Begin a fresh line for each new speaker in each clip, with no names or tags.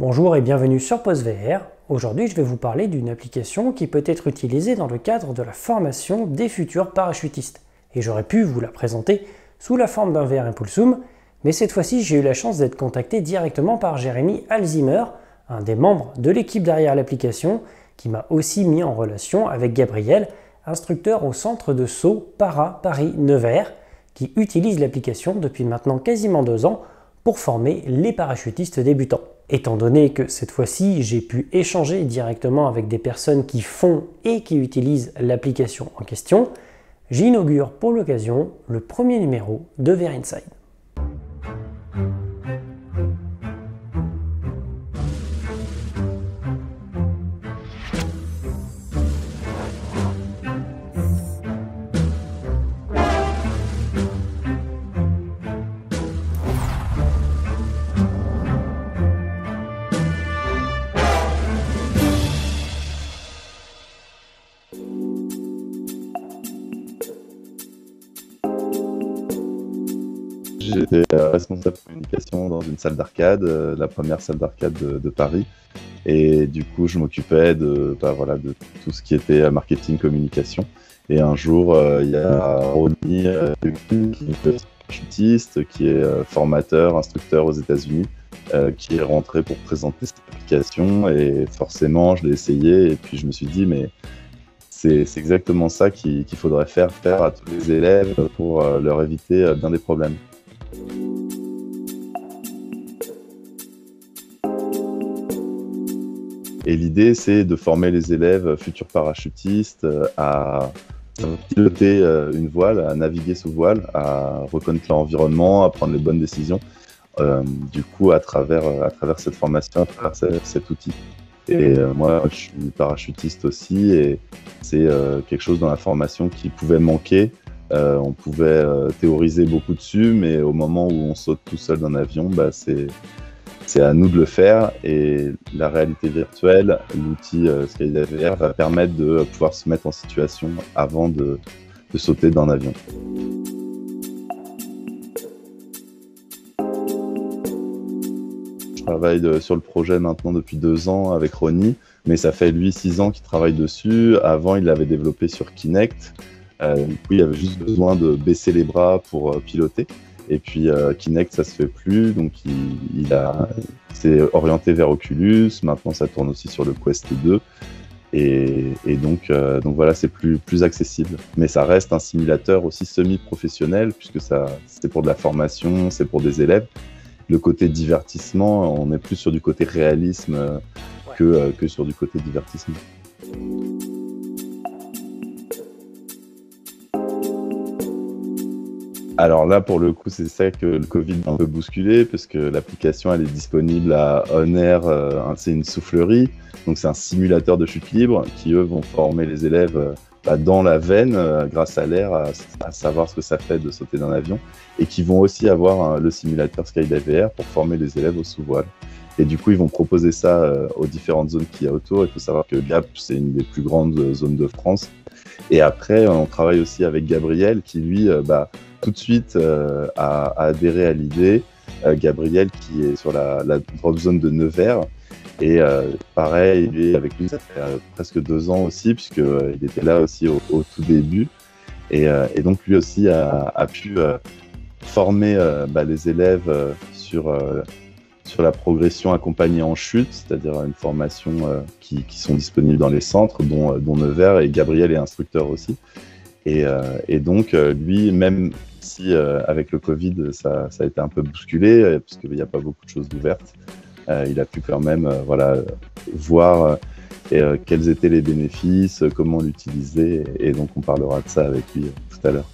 Bonjour et bienvenue sur PostVR. Aujourd'hui, je vais vous parler d'une application qui peut être utilisée dans le cadre de la formation des futurs parachutistes. Et j'aurais pu vous la présenter sous la forme d'un VR Impulsum, mais cette fois-ci, j'ai eu la chance d'être contacté directement par Jérémy Alzheimer, un des membres de l'équipe derrière l'application, qui m'a aussi mis en relation avec Gabriel, instructeur au centre de saut Para Paris Nevers, qui utilise l'application depuis maintenant quasiment 2 ans pour former les parachutistes débutants. Étant donné que cette fois-ci, j'ai pu échanger directement avec des personnes qui font et qui utilisent l'application en question, j'inaugure pour l'occasion le premier numéro de VR Inside.
J'étais responsable de communication dans une salle d'arcade, la première salle d'arcade de Paris. Et du coup, je m'occupais de tout ce qui était marketing, communication. Et un jour, il y a Ronnie, qui est parachutiste, qui est formateur, instructeur aux États-Unis, qui est rentré pour présenter cette application. Et forcément, je l'ai essayé. Et puis, je me suis dit, mais c'est exactement ça qu'il faudrait faire à tous les élèves pour leur éviter bien des problèmes. Et l'idée, c'est de former les élèves futurs parachutistes à piloter une voile, à naviguer sous voile, à reconnaître leur environnement, à prendre les bonnes décisions, du coup, à travers cette formation, à travers cet outil. Et moi, je suis parachutiste aussi, et c'est quelque chose dans la formation qui pouvait manquer. On pouvait théoriser beaucoup dessus, mais au moment où on saute tout seul d'un avion, c'est à nous de le faire. Et la réalité virtuelle, l'outil SkyDive VR va permettre de pouvoir se mettre en situation avant de sauter d'un avion. Je travaille sur le projet maintenant depuis 2 ans avec Ronnie, mais ça fait lui 6 ans qu'il travaille dessus. Avant, il l'avait développé sur Kinect. Du coup, il avait juste besoin de baisser les bras pour piloter. Et puis Kinect, ça se fait plus, donc il s'est orienté vers Oculus. Maintenant, ça tourne aussi sur le Quest 2. Et donc voilà, c'est plus accessible. Mais ça reste un simulateur aussi semi-professionnel, puisque c'est pour de la formation, c'est pour des élèves. Le côté divertissement, on est plus sur du côté réalisme que sur du côté divertissement. Alors là, pour le coup, c'est ça que le Covid a un peu bousculé, parce que l'application, elle est disponible à On Air, c'est une soufflerie, donc c'est un simulateur de chute libre qui, eux, vont former les élèves dans la veine, grâce à l'air, à savoir ce que ça fait de sauter d'un avion, et qui vont aussi avoir le simulateur SkyDive VR pour former les élèves au sous-voile. Et du coup, ils vont proposer ça aux différentes zones qu'il y a autour. Il faut savoir que Gap, c'est une des plus grandes zones de France. Et après, on travaille aussi avec Gabriel, qui lui, tout de suite a adhéré à l'idée. Gabriel qui est sur la drop zone de Nevers. Et pareil, avec lui, ça fait presque 2 ans aussi, puisqu'il était là aussi au tout début. Et donc lui aussi a pu former les élèves sur la progression accompagnée en chute, c'est-à-dire une formation qui sont disponibles dans les centres, dont Nevers, et Gabriel est instructeur aussi. Et donc, lui, même si avec le Covid, ça a été un peu bousculé, puisqu'il n'y a pas beaucoup de choses ouvertes, il a pu quand même voir quels étaient les bénéfices, comment l'utiliser, et donc on parlera de ça avec lui tout à l'heure.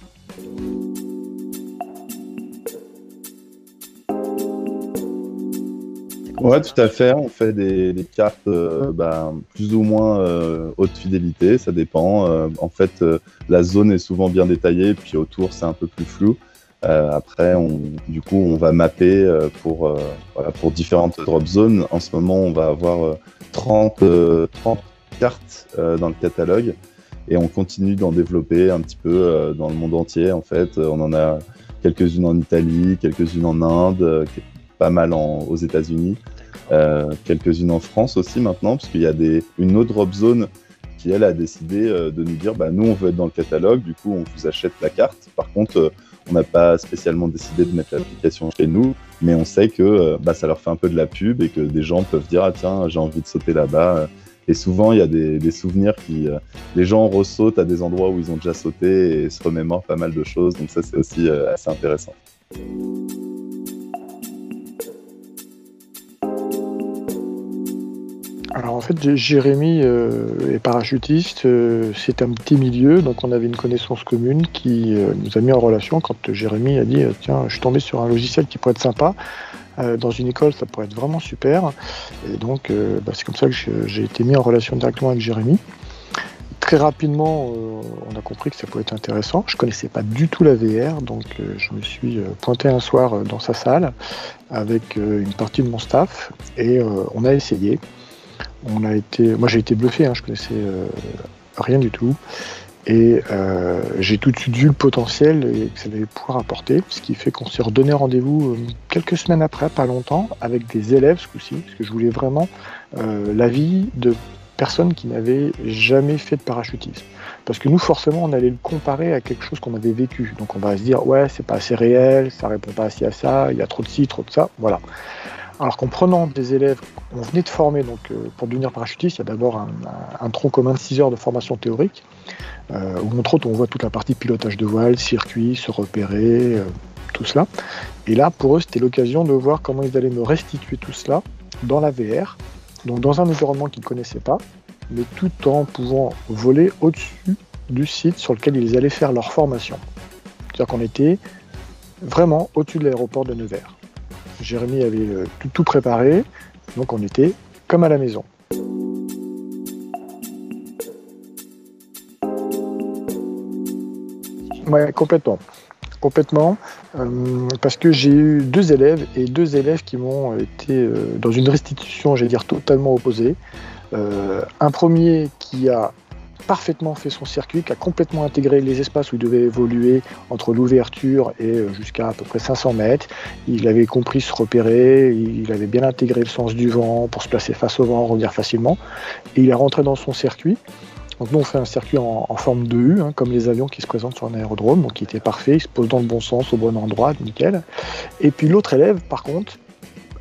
Ouais, tout à fait. On fait des cartes plus ou moins haute fidélité, ça dépend. En fait, la zone est souvent bien détaillée, puis autour, c'est un peu plus flou. Après, on va mapper pour différentes drop zones. En ce moment, on va avoir 30 cartes dans le catalogue, et on continue d'en développer un petit peu dans le monde entier. En fait, on en a quelques-unes en Italie, quelques-unes en Inde, pas mal aux États-Unis. quelques-unes en France aussi maintenant, parce qu'il y a une autre drop zone qui, elle, a décidé de nous dire nous, on veut être dans le catalogue, du coup, on vous achète la carte. Par contre, on n'a pas spécialement décidé de mettre l'application chez nous, mais on sait que ça leur fait un peu de la pub et que des gens peuvent dire tiens, j'ai envie de sauter là-bas. Et souvent, il y a des souvenirs les gens ressautent à des endroits où ils ont déjà sauté et se remémorent pas mal de choses. Donc ça, c'est aussi assez intéressant.
Alors en fait, Jérémy est parachutiste, c'est un petit milieu, donc on avait une connaissance commune qui nous a mis en relation quand Jérémy a dit tiens, je suis tombé sur un logiciel qui pourrait être sympa, dans une école ça pourrait être vraiment super, et donc c'est comme ça que j'ai été mis en relation directement avec Jérémy. Très rapidement, on a compris que ça pouvait être intéressant. Je connaissais pas du tout la VR, donc je me suis pointé un soir dans sa salle avec une partie de mon staff et on a essayé. Moi j'ai été bluffé, je connaissais rien du tout et j'ai tout de suite vu le potentiel et que ça allait pouvoir apporter, ce qui fait qu'on s'est redonné rendez-vous quelques semaines après, pas longtemps, avec des élèves ce coup-ci, parce que je voulais vraiment l'avis de personnes qui n'avaient jamais fait de parachutisme. Parce que nous, forcément, on allait le comparer à quelque chose qu'on avait vécu. Donc on va se dire, ouais, c'est pas assez réel, ça répond pas assez à ça, il y a trop de ci, trop de ça, voilà. Alors qu'en prenant des élèves, on venait de former, donc pour devenir parachutiste, il y a d'abord un tronc commun de 6 heures de formation théorique, où entre autres on voit toute la partie pilotage de voile, circuit, se repérer, tout cela. Et là, pour eux, c'était l'occasion de voir comment ils allaient me restituer tout cela dans la VR, donc dans un environnement qu'ils ne connaissaient pas, mais tout en pouvant voler au-dessus du site sur lequel ils allaient faire leur formation. C'est-à-dire qu'on était vraiment au-dessus de l'aéroport de Nevers. Jérémy avait tout préparé, donc on était comme à la maison. Ouais, complètement, parce que j'ai eu deux élèves qui m'ont été dans une restitution, j'allais dire totalement opposée. Un premier qui a parfaitement fait son circuit, qui a complètement intégré les espaces où il devait évoluer entre l'ouverture et jusqu'à à peu près 500 mètres. Il avait compris se repérer, il avait bien intégré le sens du vent pour se placer face au vent, revenir facilement. Et il est rentré dans son circuit. Donc nous on fait un circuit en forme de U, comme les avions qui se présentent sur un aérodrome, donc il était parfait, il se pose dans le bon sens, au bon endroit, nickel. Et puis l'autre élève, par contre,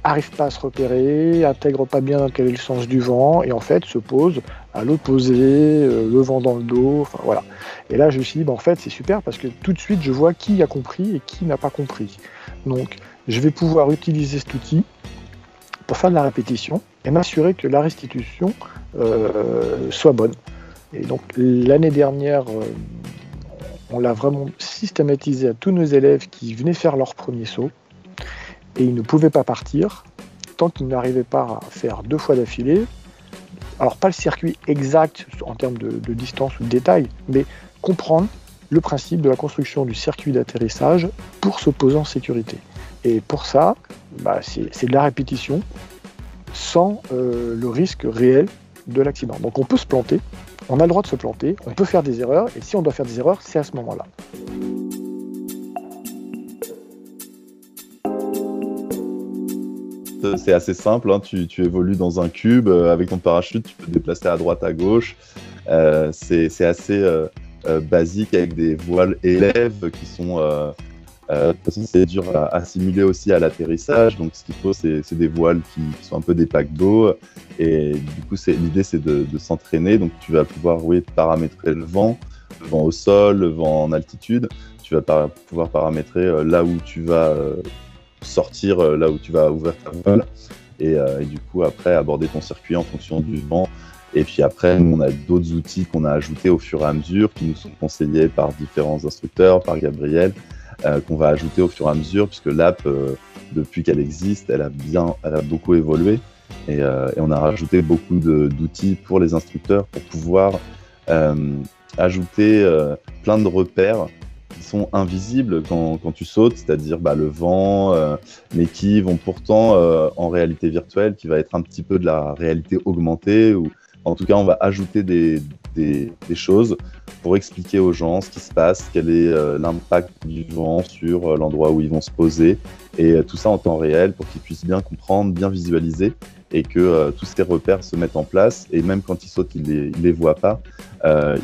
arrive pas à se repérer, intègre pas bien quel est le sens du vent, et en fait se pose à l'opposé, le vent dans le dos, enfin voilà. Et là je me suis dit, en fait c'est super parce que tout de suite je vois qui a compris et qui n'a pas compris. Donc je vais pouvoir utiliser cet outil pour faire de la répétition et m'assurer que la restitution soit bonne. Et donc l'année dernière, on l'a vraiment systématisé à tous nos élèves qui venaient faire leur premier saut. Et ils ne pouvaient pas partir tant qu'ils n'arrivaient pas à faire 2 fois d'affilée. Alors pas le circuit exact en termes de distance ou de détail, mais comprendre le principe de la construction du circuit d'atterrissage pour se poser en sécurité. Et pour ça, c'est de la répétition sans le risque réel de l'accident. Donc on peut se planter, on a le droit de se planter, on peut faire des erreurs, et si on doit faire des erreurs, c'est à ce moment-là.
C'est assez simple, tu évolues dans un cube, avec ton parachute, tu peux te déplacer à droite, à gauche. C'est assez basique avec des voiles élèves qui sont... de toute façon, c'est dur à simuler aussi à l'atterrissage. Donc, ce qu'il faut, c'est des voiles qui sont un peu des paquebots. Et du coup, l'idée, c'est de s'entraîner. Donc, tu vas pouvoir paramétrer le vent au sol, le vent en altitude. Tu vas pouvoir paramétrer là où tu vas... sortir là où tu vas ouvrir ta voile et du coup après aborder ton circuit en fonction du vent. Et puis après nous on a d'autres outils qu'on a ajoutés au fur et à mesure qui nous sont conseillés par différents instructeurs, par Gabriel, qu'on va ajouter au fur et à mesure puisque l'app depuis qu'elle existe elle a beaucoup évolué et on a rajouté beaucoup d'outils pour les instructeurs pour pouvoir ajouter plein de repères qui sont invisibles quand tu sautes, c'est-à-dire le vent, mais qui vont pourtant en réalité virtuelle, qui va être un petit peu de la réalité augmentée, ou en tout cas on va ajouter des choses pour expliquer aux gens ce qui se passe, quel est l'impact du vent sur l'endroit où ils vont se poser, et tout ça en temps réel pour qu'ils puissent bien comprendre, bien visualiser, et que tous ces repères se mettent en place. Et même quand ils sautent, ils les voient pas.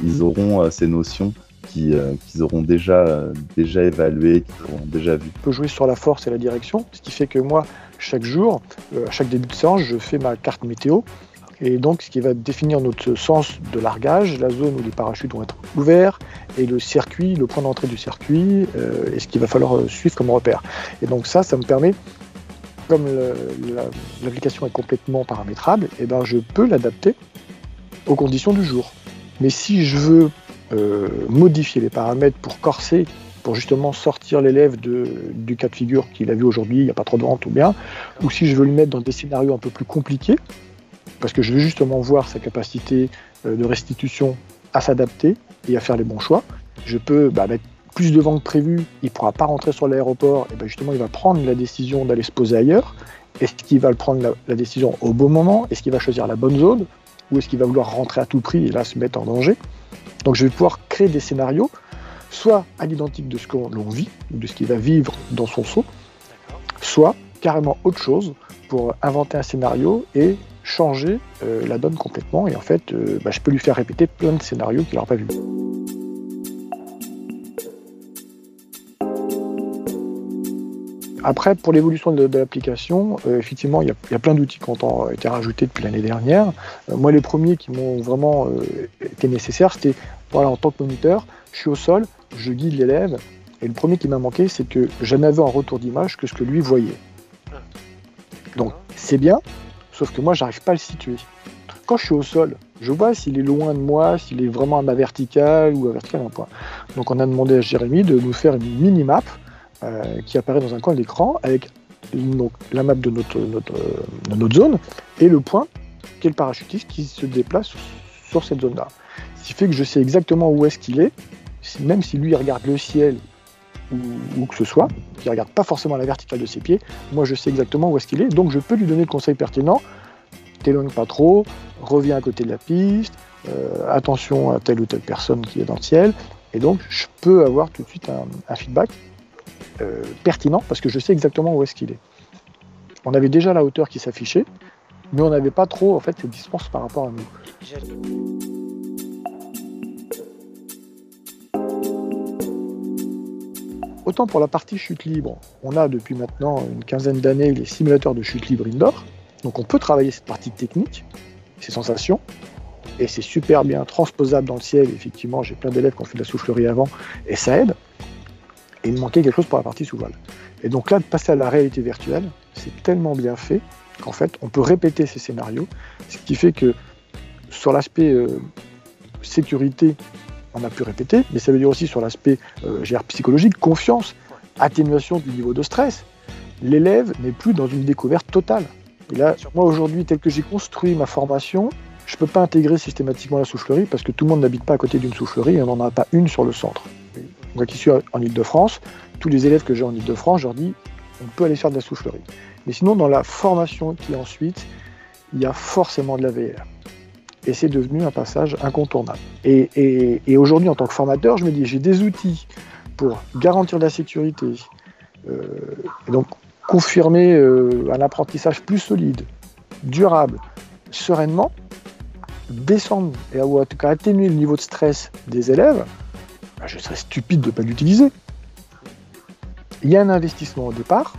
Ils auront ces notions qu'ils auront déjà évaluées, qu'ils auront déjà vues.
On peut jouer sur la force et la direction, ce qui fait que moi, chaque jour, à chaque début de séance, je fais ma carte météo. Et donc, ce qui va définir notre sens de largage, la zone où les parachutes vont être ouverts, et le circuit, le point d'entrée du circuit, et ce qu'il va falloir suivre comme repère. Et donc ça me permet, comme l'application est complètement paramétrable, et ben je peux l'adapter aux conditions du jour. Mais si je veux modifier les paramètres pour corser, pour justement sortir l'élève du cas de figure qu'il a vu aujourd'hui, il n'y a pas trop de vent ou bien, ou si je veux le mettre dans des scénarios un peu plus compliqués, parce que je veux justement voir sa capacité de restitution à s'adapter et à faire les bons choix. Je peux mettre plus de vent que prévu, il ne pourra pas rentrer sur l'aéroport, et justement il va prendre la décision d'aller se poser ailleurs. Est-ce qu'il va prendre la décision au bon moment? Est-ce qu'il va choisir la bonne zone? Ou est-ce qu'il va vouloir rentrer à tout prix et là se mettre en danger? Donc je vais pouvoir créer des scénarios, soit à l'identique de ce que l'on vit, ou de ce qu'il va vivre dans son saut, soit carrément autre chose pour inventer un scénario et changer la donne complètement. Et en fait, je peux lui faire répéter plein de scénarios qu'il n'aura pas vu. Après, pour l'évolution de l'application, effectivement, il y a plein d'outils qui ont été rajoutés depuis l'année dernière. Moi, les premiers qui m'ont vraiment été nécessaires, c'était, en tant que moniteur, je suis au sol, je guide l'élève, et le premier qui m'a manqué, c'est que je n'avais en retour d'image que ce que lui voyait. Donc, c'est bien, sauf que moi, j'arrive pas à le situer. Quand je suis au sol, je vois s'il est loin de moi, s'il est vraiment à ma verticale ou à verticale d'un point. Donc, on a demandé à Jérémy de nous faire une mini-map qui apparaît dans un coin de l'écran avec la map de notre zone et le point qui est le parachutiste qui se déplace sur cette zone-là. Ce qui fait que je sais exactement où est-ce qu'il est, même si lui il regarde le ciel ou que ce soit, qui ne regarde pas forcément la verticale de ses pieds, moi je sais exactement où est-ce qu'il est, donc je peux lui donner le conseil pertinent, t'éloigne pas trop, reviens à côté de la piste, attention à telle ou telle personne qui est dans le ciel, et donc je peux avoir tout de suite un feedback pertinent parce que je sais exactement où est-ce qu'il est. On avait déjà la hauteur qui s'affichait, mais on n'avait pas trop en fait cette distance par rapport à nous. Autant pour la partie chute libre, on a depuis maintenant une quinzaine d'années les simulateurs de chute libre indoor, donc on peut travailler cette partie technique, ces sensations, et c'est super bien transposable dans le ciel. Effectivement, j'ai plein d'élèves qui ont fait de la soufflerie avant, et ça aide. Et il me manquait quelque chose pour la partie sous voile. Et donc là, de passer à la réalité virtuelle, c'est tellement bien fait qu'en fait, on peut répéter ces scénarios, ce qui fait que sur l'aspect sécurité, on a pu répéter, mais ça veut dire aussi sur l'aspect psychologique, confiance, atténuation du niveau de stress. L'élève n'est plus dans une découverte totale. Et là, moi aujourd'hui, tel que j'ai construit ma formation, je ne peux pas intégrer systématiquement la soufflerie parce que tout le monde n'habite pas à côté d'une soufflerie et on n'en a pas une sur le centre. Moi qui suis en Ile-de-France, tous les élèves que j'ai en Ile-de-France, je leur dis on peut aller faire de la soufflerie. Mais sinon, dans la formation qui est ensuite, il y a forcément de la VR. Et c'est devenu un passage incontournable. Et aujourd'hui, en tant que formateur, je me dis j'ai des outils pour garantir la sécurité, et donc confirmer un apprentissage plus solide, durable, sereinement, descendre et en tout cas atténuer le niveau de stress des élèves. Je serais stupide de ne pas l'utiliser. Il y a un investissement au départ,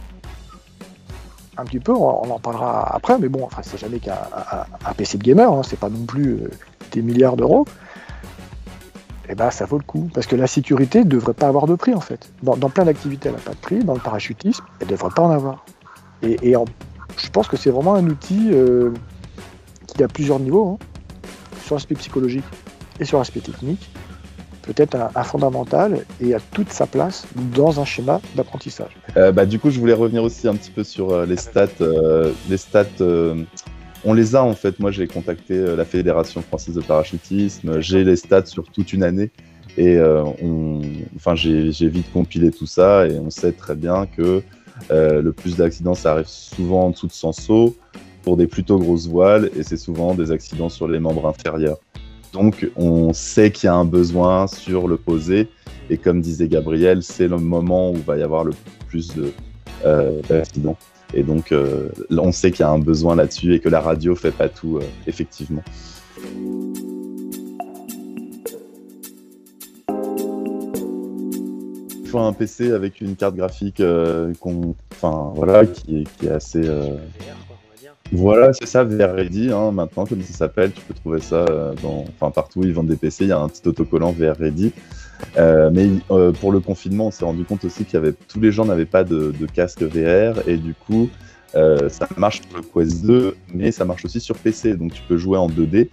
un petit peu, on en parlera après, mais bon, c'est jamais qu'un PC de gamer, hein, c'est pas non plus des milliards d'euros. Et ça vaut le coup, parce que la sécurité ne devrait pas avoir de prix en fait. Dans plein d'activités, elle n'a pas de prix, dans le parachutisme, elle ne devrait pas en avoir. Je pense que c'est vraiment un outil qui a plusieurs niveaux, hein, sur l'aspect psychologique et sur l'aspect technique. Peut-être un fondamental et a toute sa place dans un schéma d'apprentissage.
Du coup, je voulais revenir aussi un petit peu sur les stats. On les a en fait. Moi, j'ai contacté la Fédération française de parachutisme. J'ai les stats sur toute une année et j'ai vite compilé tout ça et on sait très bien que le plus d'accidents, ça arrive souvent en dessous de 100 sauts pour des plutôt grosses voiles et c'est souvent des accidents sur les membres inférieurs. Donc, on sait qu'il y a un besoin sur le posé. Et comme disait Gabriel, c'est le moment où il va y avoir le plus d'accidents. Et donc, on sait qu'il y a un besoin là-dessus et que la radio fait pas tout, effectivement. Il faut un PC avec une carte graphique qui est assez... Voilà, c'est ça, VR Ready, maintenant, comme ça s'appelle. Tu peux trouver ça partout où ils vendent des PC, il y a un petit autocollant VR Ready. Mais pour le confinement, on s'est rendu compte aussi tous les gens n'avaient pas de casque VR, et du coup, ça marche sur le Quest 2, mais ça marche aussi sur PC. Donc tu peux jouer en 2D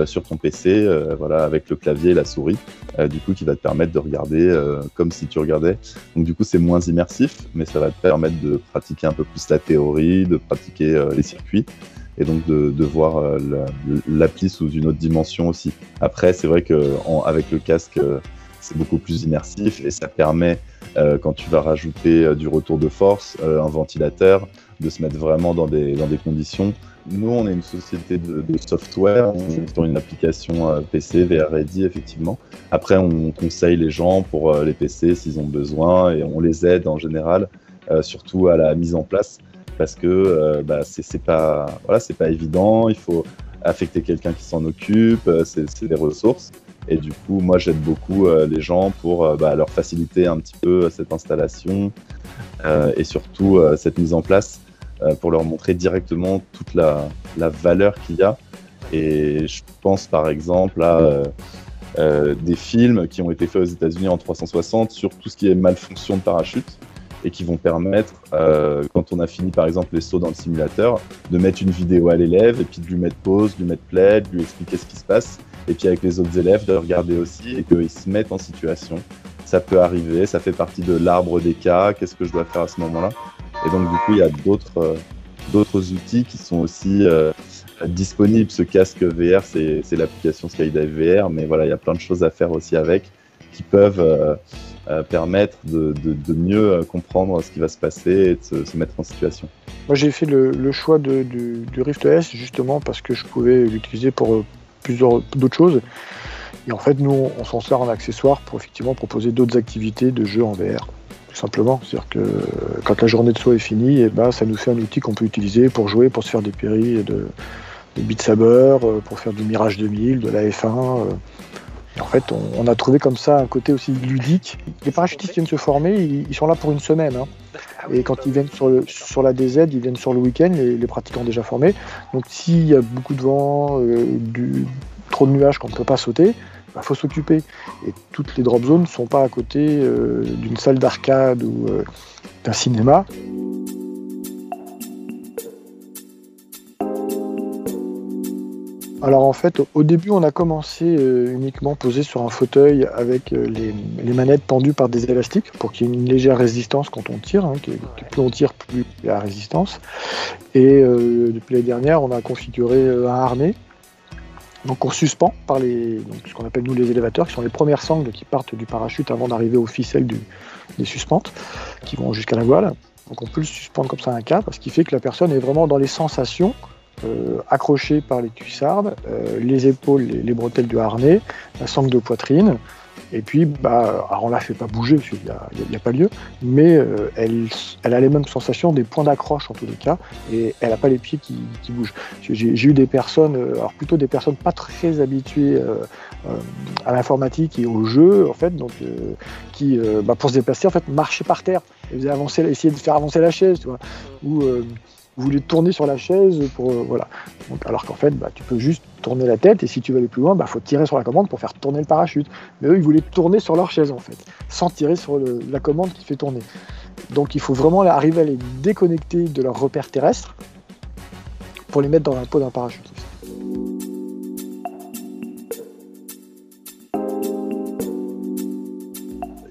sur ton PC, avec le clavier et la souris, du coup, qui va te permettre de regarder comme si tu regardais. Donc du coup, c'est moins immersif, mais ça va te permettre de pratiquer un peu plus la théorie, de pratiquer les circuits, et donc de voir l'appli sous une autre dimension aussi. Après, c'est vrai qu'avec le casque, c'est beaucoup plus immersif, et ça permet, quand tu vas rajouter du retour de force, un ventilateur, de se mettre vraiment dans des conditions. Nous, on est une société de software, on est sur une application PC, VR Ready, effectivement. Après, on conseille les gens pour les PC s'ils ont besoin, et on les aide en général, surtout à la mise en place, parce que c'est pas évident, il faut affecter quelqu'un qui s'en occupe, c'est des ressources. Et du coup, moi, j'aide beaucoup les gens pour leur faciliter un petit peu cette installation, et surtout cette mise en place, pour leur montrer directement toute la valeur qu'il y a. Et je pense par exemple à des films qui ont été faits aux États-Unis en 360 sur tout ce qui est malfonction de parachute, et qui vont permettre, quand on a fini par exemple les sauts dans le simulateur, de mettre une vidéo à l'élève, et puis de lui mettre pause, de lui mettre play, de lui expliquer ce qui se passe, et puis avec les autres élèves de regarder aussi, et qu'ils se mettent en situation. Ça peut arriver, ça fait partie de l'arbre des cas, qu'est-ce que je dois faire à ce moment-là? Et donc du coup, il y a d'autres outils qui sont aussi disponibles. Ce casque VR, c'est l'application Skydive VR, mais voilà, il y a plein de choses à faire aussi avec, qui peuvent permettre de mieux comprendre ce qui va se passer et de se mettre en situation.
Moi, j'ai fait le choix du Rift S justement parce que je pouvais l'utiliser pour plusieurs d'autres choses. Et en fait, nous, on s'en sert en accessoire pour effectivement proposer d'autres activités de jeu en VR. Tout simplement. C'est-à-dire que quand la journée de saut est finie, ça nous fait un outil qu'on peut utiliser pour jouer, pour se faire des péris de Beat Saber, pour faire du Mirage 2000, de la F1. Et en fait, on a trouvé comme ça un côté aussi ludique. Les parachutistes qui viennent se former, ils sont là pour une semaine. Et quand ils viennent sur la DZ, ils viennent sur le week-end, les pratiquants déjà formés. Donc s'il y a beaucoup de vent, trop de nuages qu'on ne peut pas sauter, faut s'occuper. Et toutes les drop zones ne sont pas à côté d'une salle d'arcade ou d'un cinéma. Alors en fait, au début, on a commencé uniquement posé sur un fauteuil avec les manettes pendues par des élastiques pour qu'il y ait une légère résistance quand on tire, plus on tire, plus il y a la résistance. Et depuis l'année dernière, on a configuré un harnais. Donc on suspend par ce qu'on appelle nous les élévateurs, qui sont les premières sangles qui partent du parachute avant d'arriver aux ficelles des suspentes, qui vont jusqu'à la voile. Donc on peut le suspendre comme ça à un câble, ce qui fait que la personne est vraiment dans les sensations, accrochée par les cuissardes, les épaules, les bretelles du harnais, la sangle de poitrine. Et puis, alors on la fait pas bouger, parce qu'il n'y a pas lieu, mais elle a les mêmes sensations des points d'accroche en tous les cas, et elle n'a pas les pieds qui bougent. J'ai eu des personnes, alors plutôt des personnes pas très habituées à l'informatique et au jeu, en fait, donc qui, pour se déplacer, en fait, marchaient par terre, et essayer de faire avancer la chaise, tu vois, ou vous voulez tourner sur la chaise pour voilà. Donc, alors qu'en fait, tu peux juste tourner la tête, et si tu veux aller plus loin, faut tirer sur la commande pour faire tourner le parachute. Mais eux, ils voulaient tourner sur leur chaise en fait, sans tirer sur la commande qui fait tourner. Donc il faut vraiment arriver à les déconnecter de leur repère terrestre pour les mettre dans la peau d'un parachutiste.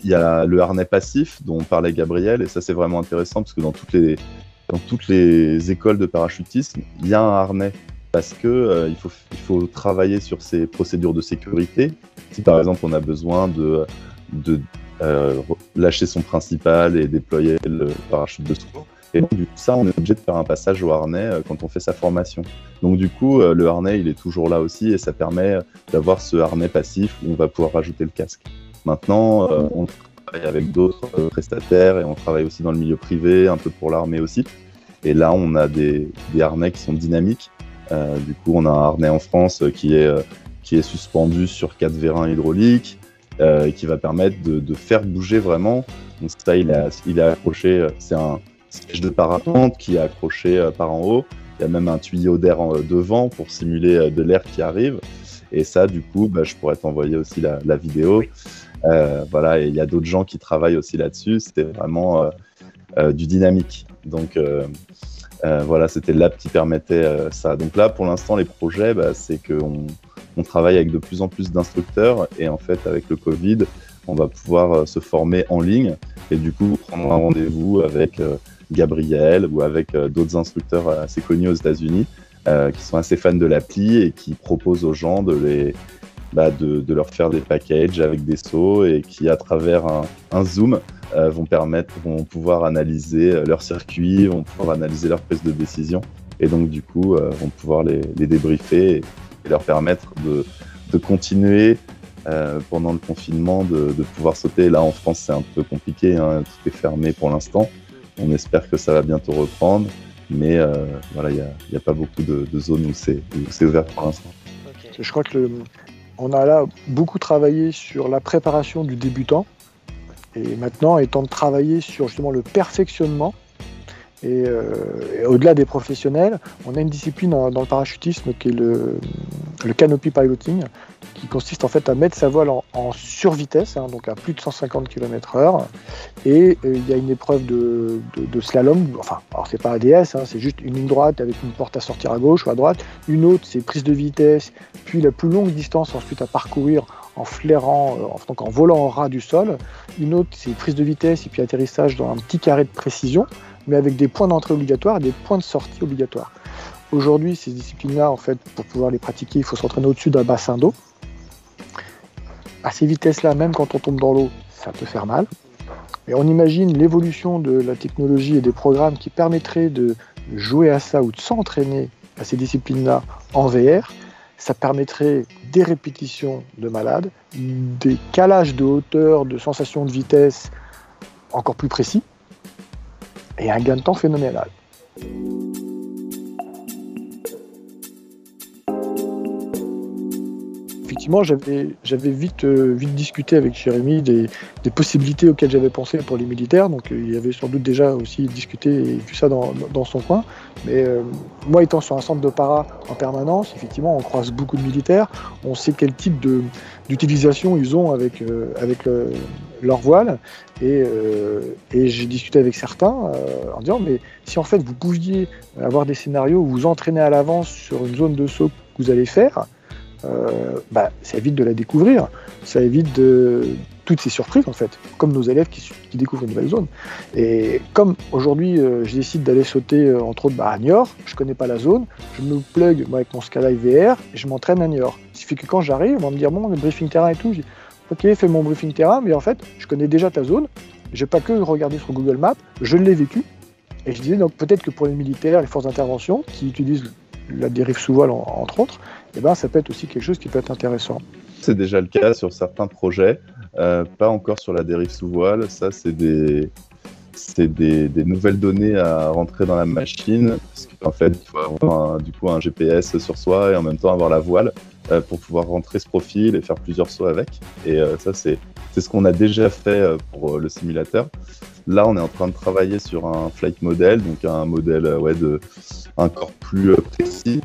Il y a le harnais passif dont parlait Gabriel, et ça c'est vraiment intéressant parce que dans toutes les écoles de parachutisme, il y a un harnais parce que il faut travailler sur ces procédures de sécurité. Si par exemple on a besoin de lâcher son principal et déployer le parachute de secours, et donc du coup ça on est obligé de faire un passage au harnais quand on fait sa formation. Donc du coup le harnais il est toujours là aussi, et ça permet d'avoir ce harnais passif où on va pouvoir rajouter le casque. Maintenant on travaille avec d'autres prestataires, et on travaille aussi dans le milieu privé, un peu pour l'armée aussi. Et là, on a des harnais qui sont dynamiques. Du coup, on a un harnais en France qui est suspendu sur 4 vérins hydrauliques, qui va permettre de faire bouger vraiment. Donc ça, il est accroché, c'est un siège de parapente qui est accroché par en haut. Il y a même un tuyau d'air devant pour simuler de l'air qui arrive. Et ça, du coup, je pourrais t'envoyer aussi la vidéo. Voilà, et il y a d'autres gens qui travaillent aussi là-dessus. C'était vraiment du dynamique. Donc voilà, c'était l'app qui permettait ça. Donc là, pour l'instant, les projets, c'est qu'on travaille avec de plus en plus d'instructeurs. Et en fait, avec le Covid, on va pouvoir se former en ligne et du coup prendre un rendez-vous avec Gabriel ou avec d'autres instructeurs assez connus aux États-Unis qui sont assez fans de l'appli et qui proposent aux gens de leur faire des packages avec des sauts et qui, à travers un Zoom, vont pouvoir analyser leur circuit, vont pouvoir analyser leur prise de décision et donc du coup vont pouvoir les débriefer et leur permettre de continuer pendant le confinement de pouvoir sauter. Là en France c'est un peu compliqué, hein, tout est fermé pour l'instant. On espère que ça va bientôt reprendre, mais voilà, il n'y a pas beaucoup de zones où c'est ouvert pour l'instant.
Okay. Je crois que on a là beaucoup travaillé sur la préparation du débutant et maintenant il est temps de travailler sur justement le perfectionnement. Et au-delà des professionnels, on a une discipline dans le parachutisme qui est le canopy piloting, qui consiste en fait à mettre sa voile en survitesse, hein, donc à plus de 150 km/h. Et il y a une épreuve de slalom, enfin, alors c'est pas ADS, hein, c'est juste une ligne droite avec une porte à sortir à gauche ou à droite. Une autre, c'est prise de vitesse, puis la plus longue distance ensuite à parcourir en flairant, donc en volant en ras du sol. Une autre, c'est prise de vitesse et puis atterrissage dans un petit carré de précision, mais avec des points d'entrée obligatoires et des points de sortie obligatoires. Aujourd'hui, ces disciplines-là, en fait, pour pouvoir les pratiquer, il faut s'entraîner au-dessus d'un bassin d'eau. À ces vitesses-là, même quand on tombe dans l'eau, ça peut faire mal. Et on imagine l'évolution de la technologie et des programmes qui permettraient de jouer à ça ou de s'entraîner à ces disciplines-là en VR. Ça permettrait des répétitions de malades, des calages de hauteur, de sensations de vitesse encore plus précis, et un gain de temps phénoménal. Effectivement, j'avais vite discuté avec Jérémy des possibilités auxquelles j'avais pensé pour les militaires, donc il avait sans doute déjà aussi discuté et vu ça dans son coin. Mais moi, étant sur un centre de para en permanence, effectivement, on croise beaucoup de militaires, on sait quel type d'utilisation ils ont avec leur voile, et j'ai discuté avec certains en disant, mais si en fait vous pouviez avoir des scénarios où vous entraînez à l'avance sur une zone de saut que vous allez faire, ça évite de la découvrir, ça évite toutes ces surprises en fait, comme nos élèves qui découvrent une nouvelle zone. Et comme aujourd'hui je décide d'aller sauter entre autres à Niort, je connais pas la zone, je me plug moi, avec mon Skylight VR et je m'entraîne à Niort. Ce qui fait que quand j'arrive, on va me dire bon, le briefing terrain et tout, je dis ok, fais mon briefing terrain, mais en fait je connais déjà ta zone, j'ai pas que regardé sur Google Maps, je l'ai vécu. Et je disais donc peut-être que pour les militaires, les forces d'intervention qui utilisent la dérive sous voile entre autres, ça peut être aussi quelque chose qui peut être intéressant.
C'est déjà le cas sur certains projets, pas encore sur la dérive sous voile. Ça, c'est des nouvelles données à rentrer dans la machine, parce qu'en fait, il faut avoir un GPS sur soi et en même temps avoir la voile pour pouvoir rentrer ce profil et faire plusieurs sauts avec. Et ça, c'est ce qu'on a déjà fait pour le simulateur. Là, on est en train de travailler sur un flight model, donc un modèle encore plus précis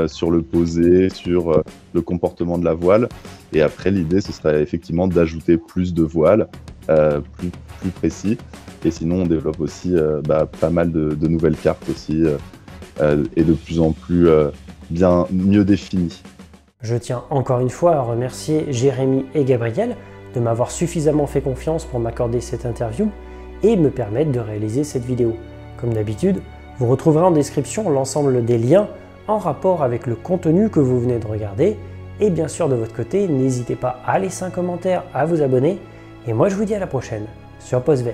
sur le posé, sur le comportement de la voile. Et après, l'idée, ce serait effectivement d'ajouter plus de voiles, plus précis. Et sinon, on développe aussi pas mal de nouvelles cartes aussi, et de plus en plus mieux définies.
Je tiens encore une fois à remercier Jérémy et Gabriel de m'avoir suffisamment fait confiance pour m'accorder cette interview et me permettre de réaliser cette vidéo. Comme d'habitude, vous retrouverez en description l'ensemble des liens en rapport avec le contenu que vous venez de regarder. Et bien sûr, de votre côté, n'hésitez pas à laisser un commentaire, à vous abonner. Et moi, je vous dis à la prochaine sur PostVR.